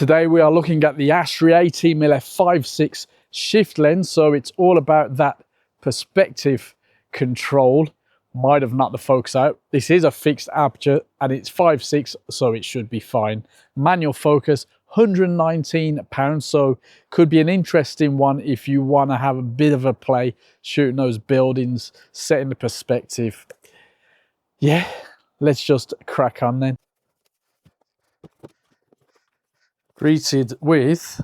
Today we are looking at the Astrhori 18mm f5.6 shift lens, so it's all about that perspective control. Might have knocked the focus out. This is a fixed aperture and it's 5.6, so it should be fine. Manual focus, £119, so could be an interesting one if you want to have a bit of a play shooting those buildings, setting the perspective. Yeah, let's just crack on then. Greeted with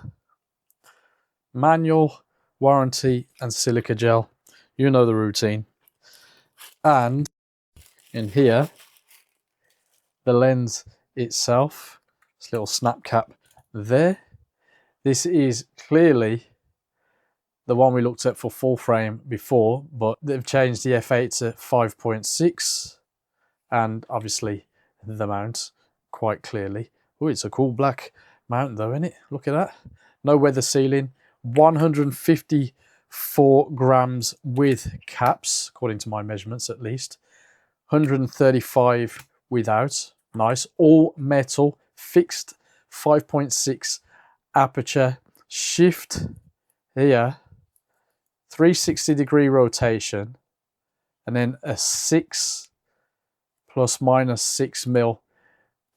manual, warranty and silica gel. You know the routine. And in here, the lens itself, this little snap cap there. This is clearly the one we looked at for full frame before, but they've changed the f8 to 5.6 and obviously the mount quite clearly. Oh, it's a cool black mount though, isn't it? Look at that. No weather sealing. 154 grams with caps, according to my measurements at least. 135 without. Nice. All metal, fixed 5.6 aperture. Shift here. 360-degree rotation. And then a 6 plus minus 6 mil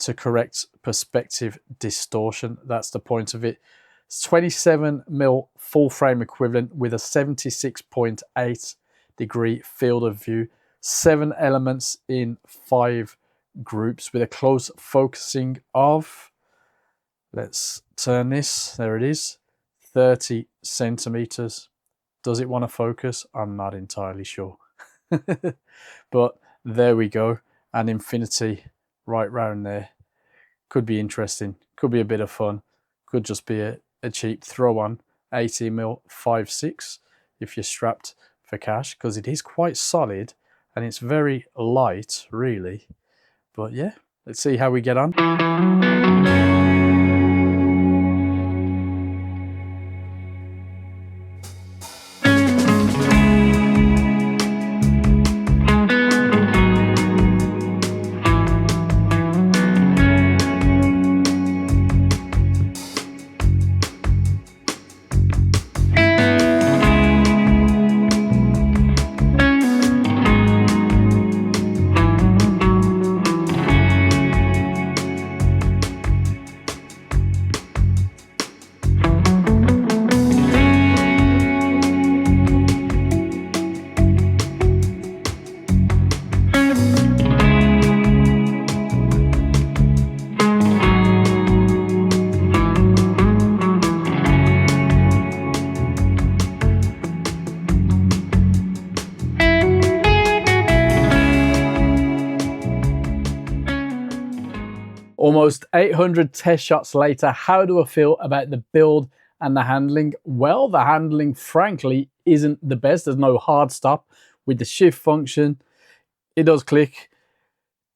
to correct perspective distortion. That's the point of it. It's 27 mil full frame equivalent with a 76.8 degree field of view. 7 elements in 5 groups with a close focusing of, let's turn this, there it is, 30 centimeters. Does it want to focus? I'm not entirely sure. But there we go. And infinity right round there. Could be interesting, could be a bit of fun, could just be a cheap throw on 18mm 5.6 if you're strapped for cash, because it is quite solid and it's very light really. But yeah, let's see how we get on. Almost 800 test shots later, how do I feel about the build and the handling? Well, the handling, frankly, isn't the best. There's no hard stop with the shift function. It does click.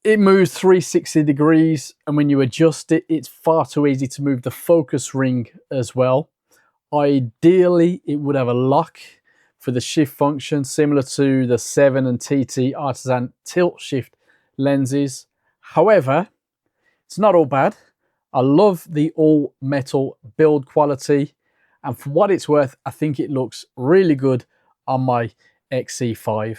It moves 360 degrees, and when you adjust it, it's far too easy to move the focus ring as well. Ideally, it would have a lock for the shift function, similar to the 7 and TT Artisan tilt shift lenses. However, it's not all bad. I love the all metal build quality, and for what it's worth, I think it looks really good on my XE5.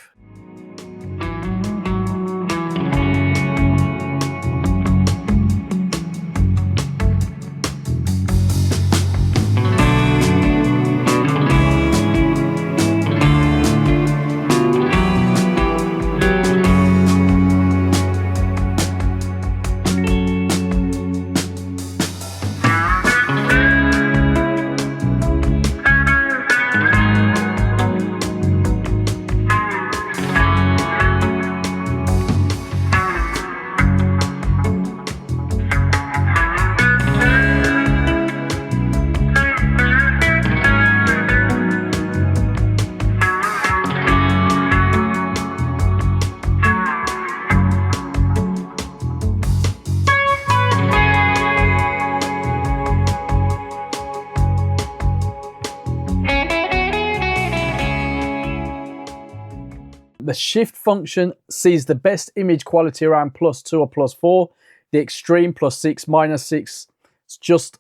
The shift function sees the best image quality around +2 or +4. The extreme +6, -6, it's just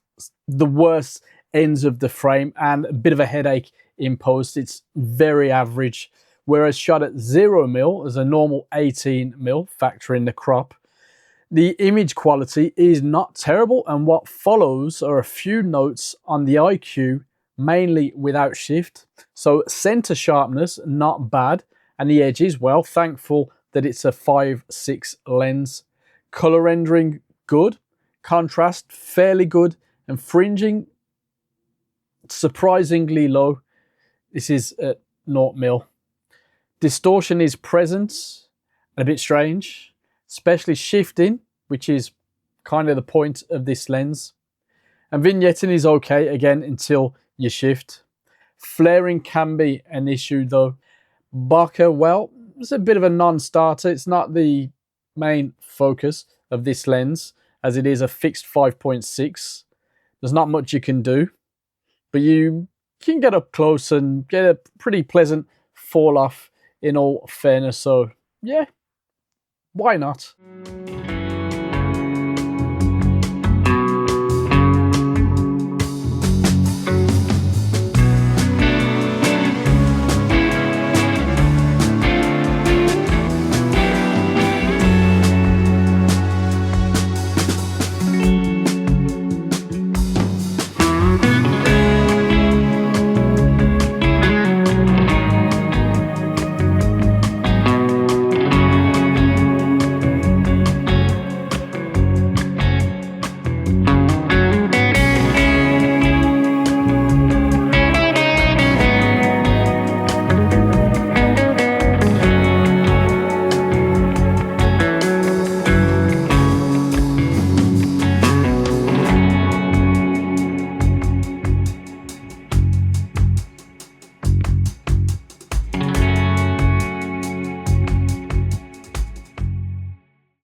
the worst ends of the frame and a bit of a headache in post. It's very average. Whereas shot at 0mm as a normal 18mm, factor in the crop, the image quality is not terrible, and what follows are a few notes on the IQ, mainly without shift. So center sharpness, not bad, and the edges, well, thankful that it's a 5.6 lens. Color rendering, good. Contrast, fairly good. And fringing, surprisingly low. This is at 0mm. Distortion is present and a bit strange, especially shifting, which is kind of the point of this lens. And vignetting is okay, again, until you shift. Flaring can be an issue though. Bokeh, well, it's a bit of a non-starter. It's not the main focus of this lens, as it is a fixed 5.6. There's not much you can do, but you can get up close and get a pretty pleasant fall off in all fairness. So yeah, why not?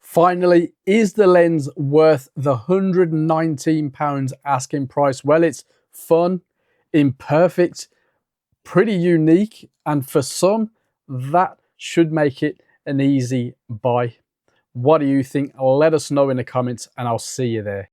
Finally, is the lens worth the £119 asking price? Well, it's fun, imperfect, pretty unique, and for some, that should make it an easy buy. What do you think? Let us know in the comments, and I'll see you there.